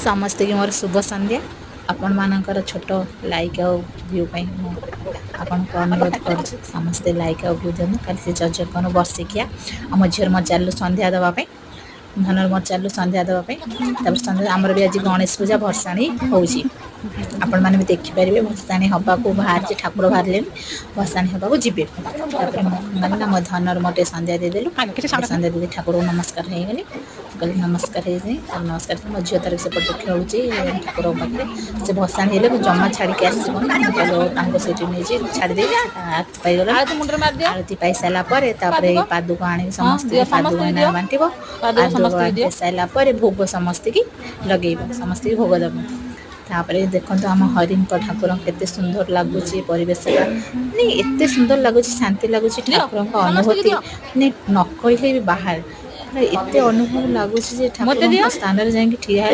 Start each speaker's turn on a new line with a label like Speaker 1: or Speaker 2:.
Speaker 1: समस्ते की मोर शुभ संध्या आपण मानकर छोट लाइक और व्यू आपण को अनुरोध कर समस्ते लाइक और व्यू दिखाँ खाली से जजन बर्षिकिया आम झीर मोर चलू संध्या देवाई धनर मोर चलू संध्या देवाई संध्या आमर भी आज गणेश पूजा भसाणी होची आपण मैंने भी देखिपारे भसाणी हवा को बाहर ठाकुर बाहर भसाणी हवा को जीवे मैंने मो धनर मोटे संध्या देदेलु संध्या दे ठाकुर को नमस्कार हो गली कल नमस्कार हो नमस्कार मो झील तार से खेलुची ठाकुर पाखे से भसाणी हेले जमा छाड़ी आसो से छाड़ी पाईगला आरती पाई सारापर पादुक आने समस्त पादुक बांट पादुक सारापर भोग समस्त की लगे समस्त की भोग दब तापर देखो आम हरिण ठाकुर केते सुंदर लगुच परिवेश नहीं एत सुंदर लगुच शांति लगुच ठाकुर अनुभूति नहीं न कहले भी बाहर एत अनुभव लगुच ठाकुर स्थान जाकि ठिया